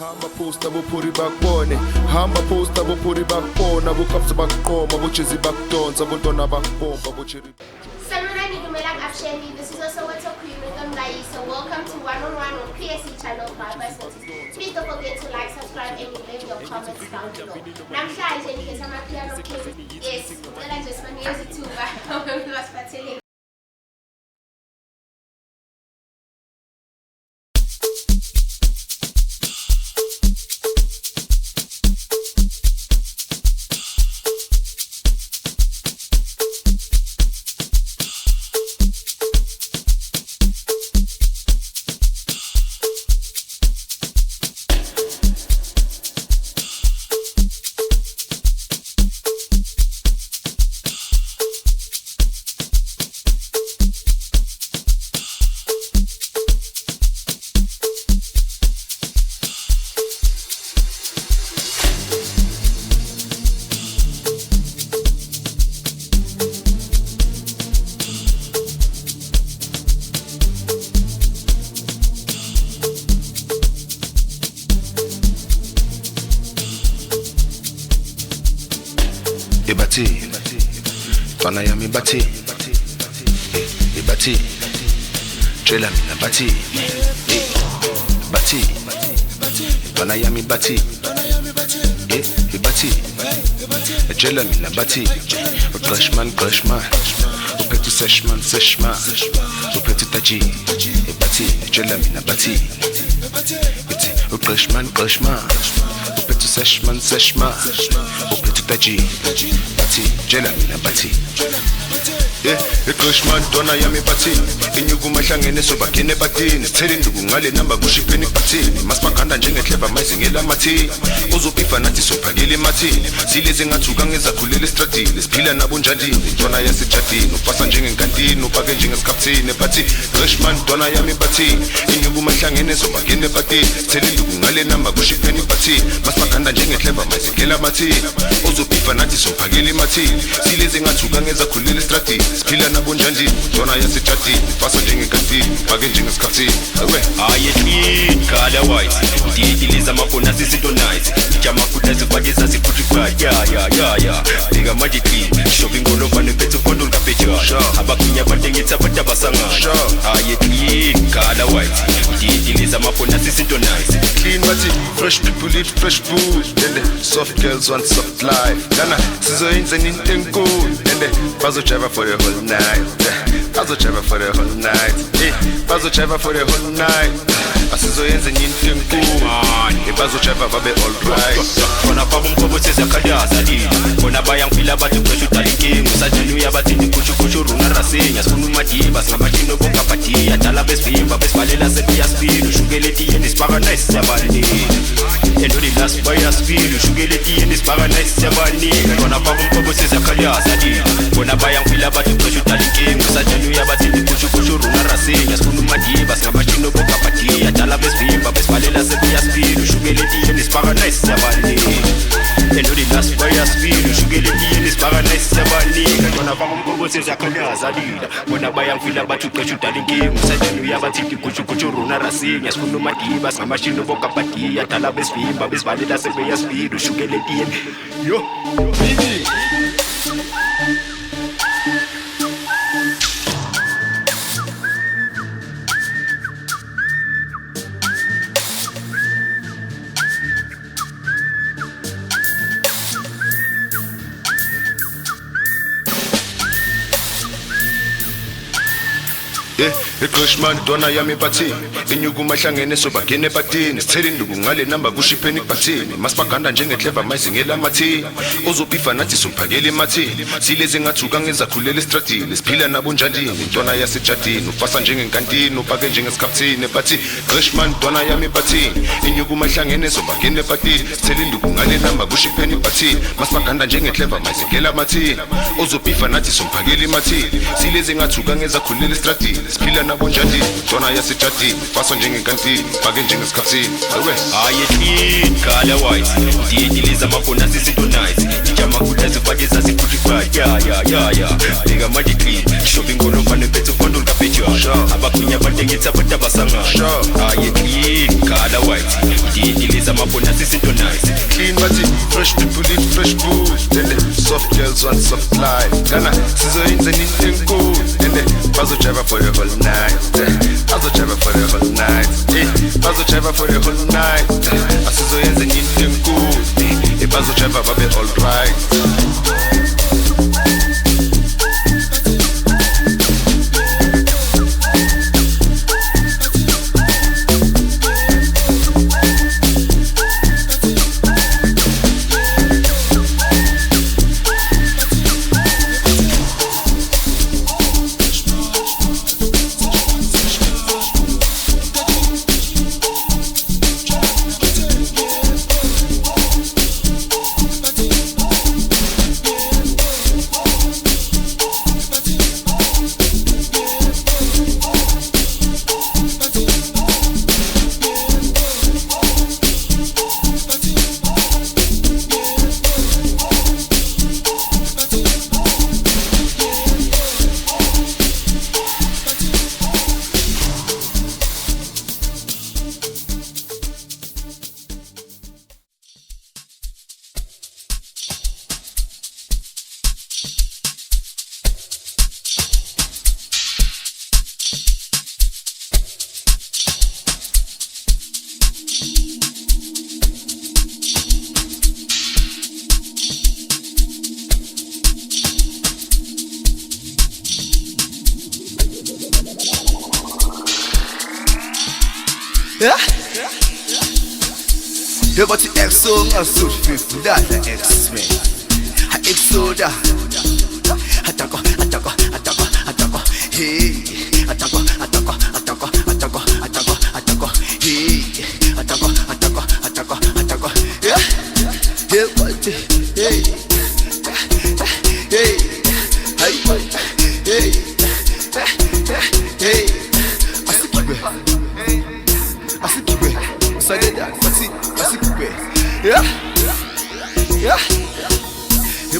Hamba posta bopuri bakbone, hamba posta bopuri bakbona, bokapsa bakqoma, bochezi bakdonsa, bontwana bakbomba, bochiri. Sanibonani dumelang Absheni. This is also what's up with Mngai. So welcome to One on One on PSC channel by Personalities. Please don't forget to like, subscribe, and leave your comments down below. Namhlanje ngikhetha amapiano king. Yes, ngicela nje sibanikeze ithuba lwasiphathele. Ibati, twana yami bati, ibati, trela mina bati, bati, twana yami bati, ibati, trela mina bati, Crushman, upethu seshman, upethu taji, ibati, trela mina bati, Crushman, upethu seshman, upethu taji, bati, trela mina bati. Crushman, dona yami bati, inyukuma hlangene sobakene batini, sithele induku ngale namba kushipheni kuthini, masibaganda njengehleba mayizingela mathini, uzobifa nathi sophakile mathini, sileze ngathuka ngezakhulele estradini, siphila nabo njandini, ntwana yasejadini, ufasa njengenkantini, upake njengesikhaphthini, bathi Crushman, dona yami bati, inyukuma hlangene sobakene batini, sithele induku ngale namba kushipheni bathini, masibaganda njengehleba mayizingela mathini, uzobifa nathi sophakile mathini, sileze ngathuka ngezakhulele estradini, siphila nabo njandini, ntwana yasejadini, ufasa njengenkantini, upake njengesikhaphthini. Ayetini khala white Udidiliza mafona sisinto nice Ijama kuda zifakeza ziputrify Ya Liga magic clean Shopping ngolo vane pethu kondo ngapecha Abakunya batengitsa batabasanga Ayetini khala white Udidiliza mafona sisinto nice Clean bati, fresh people eat fresh food, and the soft girls want soft life. Nana, sizoyenza into enkulu, and the bazochava for the whole night. Bazochava for the whole night. Bazochava for the whole night. Asizoyenza into enkulu, bazochava babe alright. Kona baba mkobo seza kadaza di Kona bayang pila batu preshu talinking Usajinu ya batini kuchu runa rasenya Skunu madiba samachino boka pati Atala besfimba bespalela sepi aspiru Shugeleti yenis paradise ya bani Endo di last by aspiru Shugeleti yenis paradise ya bani Kona baba mkobo seza kadaza di Kona bayang pila batu preshu talinking Usajinu ya batini kuchu runa rasenya Skunu madiba samachino boka pati Atala besfimba bespalela sepi aspiru Shugeleti yenis paradise ya bani Endo di last by aspiru Shugeleti yenis paradise ya bani Kona baba mkobo seza kadaza di Kona bayang pila batu preshu talinking Usajinu ya batini kuchu runa rasenya Skunu madiba samachino boka pati Atala besfimba bespalela sepi aspiru Shugeleti yenis Yo Bibi Crushman, dona yami bati, inyukuma hlangene sobakene batini, sithele induku ngale namba kushipheni bathini, masibaganda njengehleba mayizingela mathini, uzobifa nathi sophakele mathini, sileze ngathuka ngezakhulele estradini, siphila nabo njandini, ntwana yasejadini, ufasa njengenkantini, upake njengesikhaphthini, bathi Crushman, dona yami bati, inyukuma hlangene sobakene batini, sithele induku ngale namba kushipheni bathini, masibaganda njengehleba mayizingela mathini, uzobifa nathi sophakele mathini, sileze ngathuka ngezakhulele estradini, siphila nabo njandini, ntwana yasejadini, ufasa njengenkantini, upake njengesikhaphthini. Ayetini khala white Udidiliza mafona sisinto nice Ijama kuda zifakeza ziputrify Ya Liga magic clean Shopping ngolo vane pethu kondo ngapecha Abakunya batengitsa batabasanga Ayetini khala white Udidiliza nice amabona sisinto nice Clean body, fresh people eat fresh food. And the soft girls want soft life. Ghana, sizoyenza into good. And the bazochava for the whole night. Bazochava for the whole night. Bazochava for the whole night. Asizoyenza into good. Bazochava babe alright. Yeah, but the EXO ngaso 50 dala X-Men. Ha EXO da. Atako. Hey, atako. Hey, atako. Yeah. Yeah, but hey. Hey. Asikibe. Sadeda, asikibe. Yeah.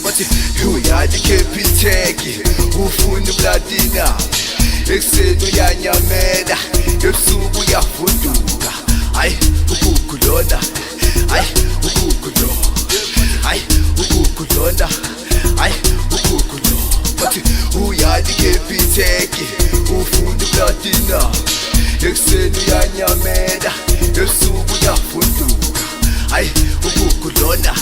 But you are the kepiteki, ufunda platina. Exenu yanyameda, ebusuku yafunduka. Ay, ukukulona. But you are the kepiteki, ufunda platina. Exenu yanyameda, ebusuku yafunduka. Ay, ukukulona.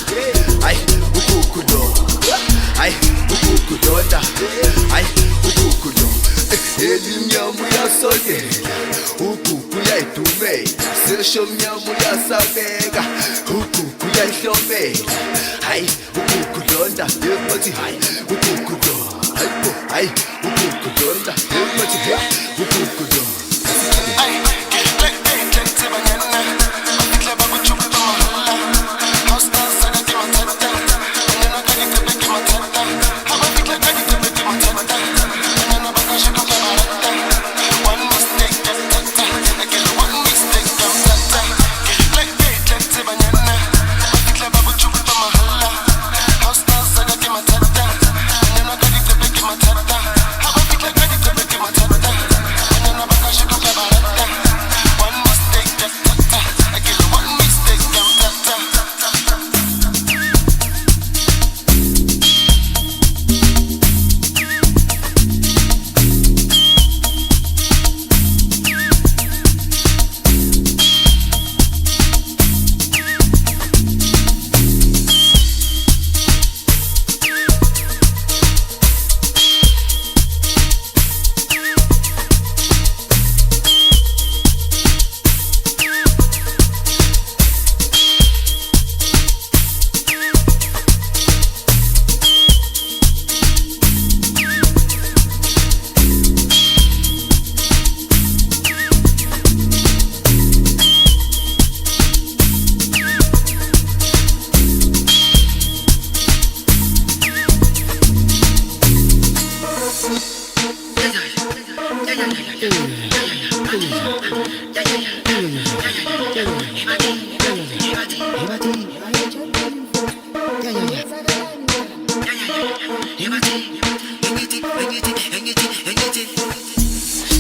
Elimnyamu yasogela, ukuku yayidumela. Sesho mnyamu yasabeka, ukuku yayihlomela. Hayi, ukukulonda, yemothi hayi, ukukulonda. Hayi, ukukulonda, yemothi hayi, ukukulonda.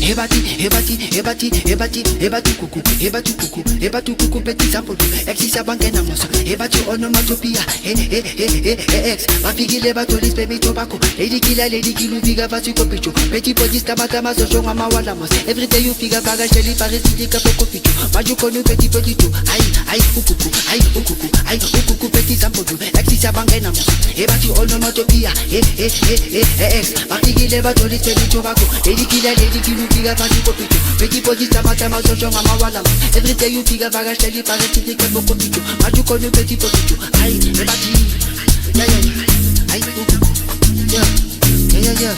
Ebati kuku petit sample exisa bangena mosa ebati onomatopia ex mafikile batoli spemi tobacco lady kilu figa vasi kopicho petit podista matama so shonga mawala mas every day you figa baga sheli parisiti kapoko picho maju konu petit ai ukuku petit sample exisa bangena mosa ebati onomatopia ex mafikile batoli spemi tobacco lady kilu figa vasi kopicho petit podista matama so shonga mawala mas every day you figa baga sheli parisiti kapoko picho maju konu petit popicho ai ebati ai ukuku yeah.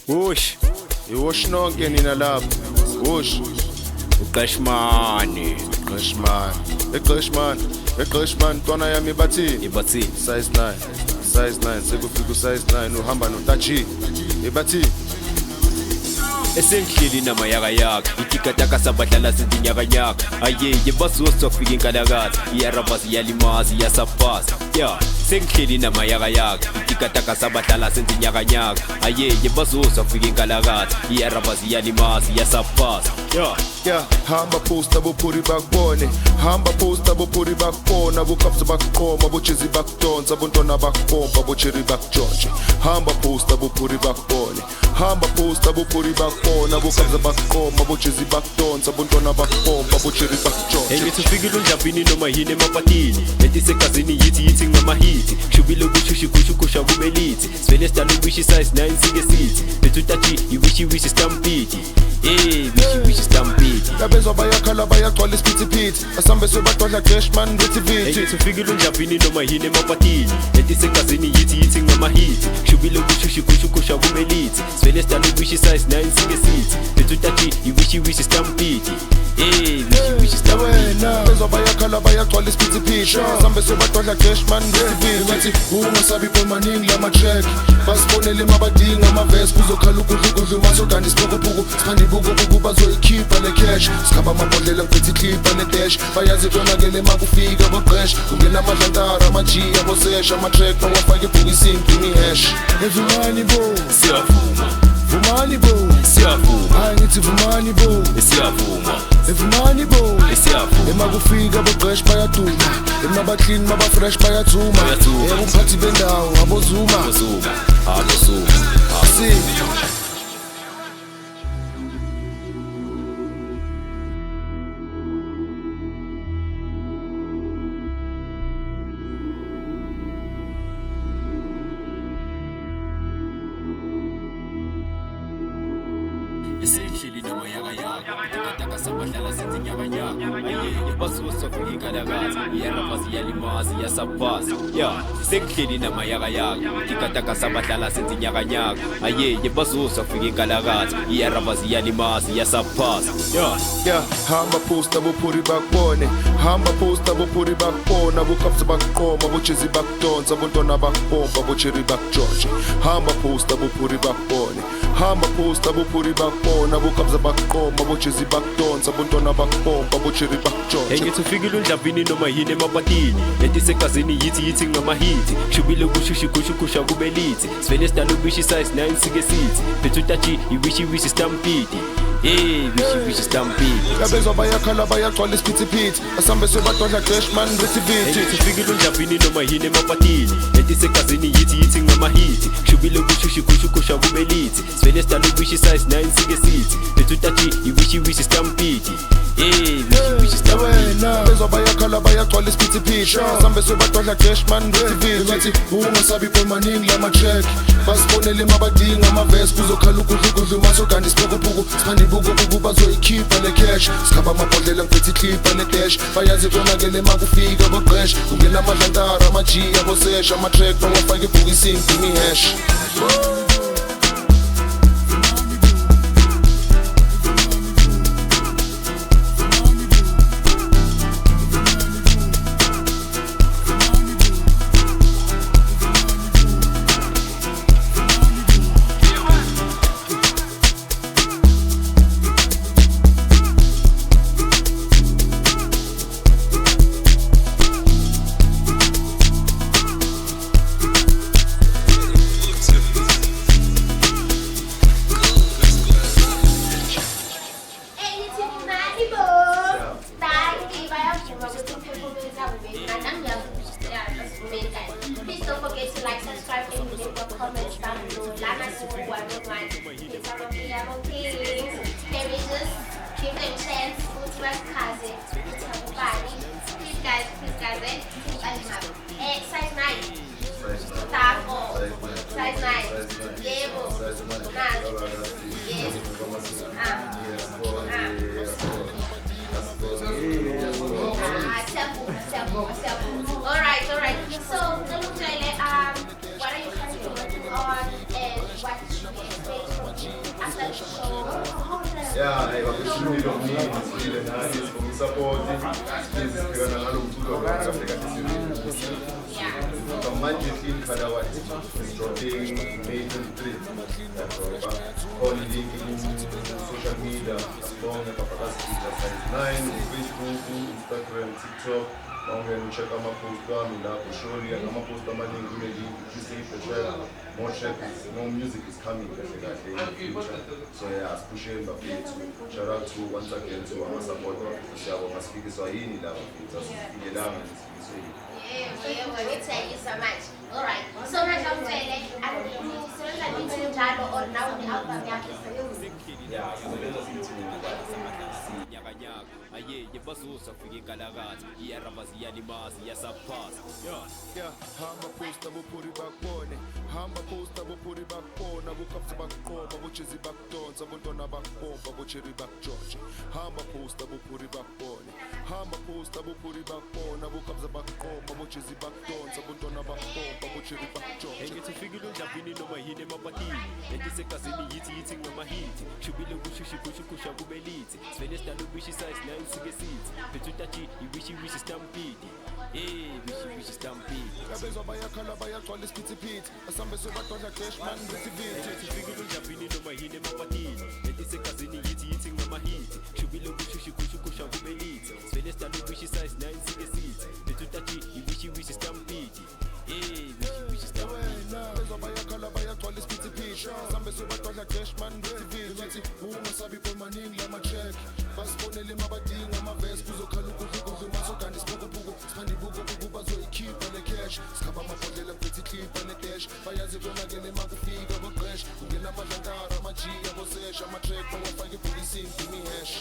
Wush, iwash nonke nina lapha. Wush, uqashmani eqeshman ntwana yami bathini? ibathini Size 9 sekufika size 9 uhamba notaji. Ebathini? esengihleli namayakayaka itikataka sabadlala sezinyakanyaka ayeye bazoswa kufika inkalakatha iyarabasi iyalimazi iyasapasa ya sengihleli namayakayaka itikataka sabadlala sezinyakanyaka ayeye bazoswa kufika inkalakatha iyarabasi iyalimazi iyasapasa Yeah, hamba posta bopuri bakbone. Hamba posta bopuri bakbona. Bukapsa bakqoma, bochizi bakdonsa, bontwana bakpompa, bochiri bakjonje. Hamba posta bopuri bakbone. Hamba posta bopuri bakbona. Bukapsa bakqoma, bochizi bakdonsa, bontwana bakpompa, bochiri bakjonje. engithi ufikile unjabini noma yini emapatini etisekazini yithi ngamahiti shubile kushukusha kubelithi sivele sidala wishi size 9 sike sithi bethutathi iwishi stampede wishi stampede Labezwa bayakhala bayagcwala isiphithiphithi. Asambe sebadodla Cashman vithi. engithi ufikile unjabini noma yini emapatini etisekazini yithi ngamahiti shubile kushukusha kubelithi sivele sidala wishi size 9 sike sithi bethutathi iwishi stampede wishi stampede Bezwa bayakhala bayagcwala isiphithiphithi. Asambe sebadodla Cashman vithi. Bathi ungasabi maningi lama track. Basibonele mabadinga amavesi kuzokhala ukudla masodani sibhukubuku siphande ibukubuku bazoyikhipha le cash sikhamba amabhodlela ngiphethe iklipha ne-dash bayazi tonakele makufika boqesha kungena amadlantara amajiya bosesha ama-track bawafake ebhokisini kimi-hash evumani bo siyavuma vumani bo siyavuma hayi ngithi vumani bo siyavuma evumani bo siyavuma emakufika boqesha bayaduma emabaklini mabafresh bayazuma Bayazuma. umphathi bendawo abozuma abozuma si esehleli namayakayaka tikataka sabadlala senze nyakanyaka aye basusa kuyikalakazi iyarabhazi iyalimazi iyasabhazi ya sekuhleli namayakayaka tikataka sabadlala senze nyakanyaka aye basusa kuyikalakazi iyarabhazi iyalimazi iyasabhazi Yeah, hamba posta buphuri bakubone hamba posta buphuri bakubona bukapsa bakuqoma bochezi bakudonsa bontwana bakubomba bocheri bakujoje hamba posta buphuri bakubone hamba posta buphuri bakubona bukapsa bakuqoma bochezi bakudonsa bontwana bakubomba bocheri bakujoje engithi ufikile undlavini noma yini emapatini leti segazini yithi ngamahithi shubile kushushi kube lithi sivele sidala ubishi size 9 sike sithi bethu utachi iwishi stampede wishi stampede Labezwa bayakhala bayagcwala isiphithiphithi asambe sebadodla Dashman Ritivity engithi ufikile undlavini noma yini emapatini leti segazini yithi ngamahithi shubile kushushi kube lithi sivele sidala ubishi size 9 sike sithi bethu utachi iwishi stampede wishi stampede Labezwa bayakhala bayagcwala isiphithiphithi asambe sebadodla Dashman Ritivity ngathi ungasabi maningi lama-track basibonele mabadinga amavesi kuzokhala ukudlukudlu masogani siphukuphuku siphande ibukubuku bazoyikhipha le cash sikhamba amabhodlela ngiphethe iklipha ne-dash bayazi konakele makufika boqesha kungena amadlantara amajiya bosesha ama-track bawafake ebhukisini dimi-hash Please don't forget to like, subscribe, and leave your comments down below. Lana Super 101. It's our Kings. Can we just give them a chance to work cousin? It's our body. Please guys, size 9. Taco. Size 9. Yebo. Alright. So, what are you currently working on and what should we expect from you after the show? Yeah, ayibakishimile omningi sile nani sikumsapoti sizibhekana ngalo mculo lo-Africa manje clean color white is dropping May 23 yadropa khona ilink social media sibonge babakasiza size 9 Facebook, Instagram, TikTok ungena ucheck ama-post wami lapho surely ama-post amaningi kule link iseyifeshela more tracks, more music is coming kahle in the future so yeah sipusheni bafethu shout out to once again to ama-support siyabo masifikiswa yini lapho futhi asifikelanga sifikiswe yini Thank you so much. Alright. So manje ngitshele anisebenza nithi njalo or nawe ne-album yakho yeah sisebenza nyakanyaka aye bazuza fika inkalakathi iyarabhazi iyalimazi iyasabhazi yeah hamba posta buphuri bakubone hamba posta buphuri bakubona bukapsa bakuqoma bochezi bakudonsa bontwana bakubomba bocheri bakujoje hamba posta buphuri bakubone hamba posta buphuri bakubona bukapsa bakuqoma bochezi bakudonsa bontwana bakubomba bocheri bakujoje engithi ufikile undlavini noma yini emapatini leti segazini yithi ngamahithi shubile kushushi kube lithi sivele sidala ubishi size 9 sike sithi bethu utachi iwishi stampede wishi stampede labezwa bayakhala bayagcwala isiphithiphithi asambe sebadodla Dashman Ritivity ufikile undlavini noma yini emapatini leti segazini yithi ngamahithi shubile kushushi kube lithi sivele sidala ubishi size 9 sike sithi bethu utachi iwishi stampede wishi stampede labezwa bayakhala bayagcwala isiphithiphithi asambe sebadodla Dashman Ritivity ngathi ungasabi maningi lama-track basibonele mabadinga amavesi kuzokhala ukudlukudlu masogani siphukuphuku siphande ibukubuku bazoyikhipha le cash sikhamba amabhodlela ngiphethe iklipha ne-dash bayazi konakele makufika boqesha kungena amadlantara amajiya bosesha ama-track bawafake ebhukisini dimi-hash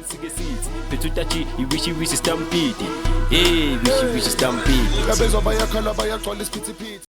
sike sithi phethu utachi iwishi stampede hey wishi stampede Yabezwa bayakhala bayagcwala isiphithiphithi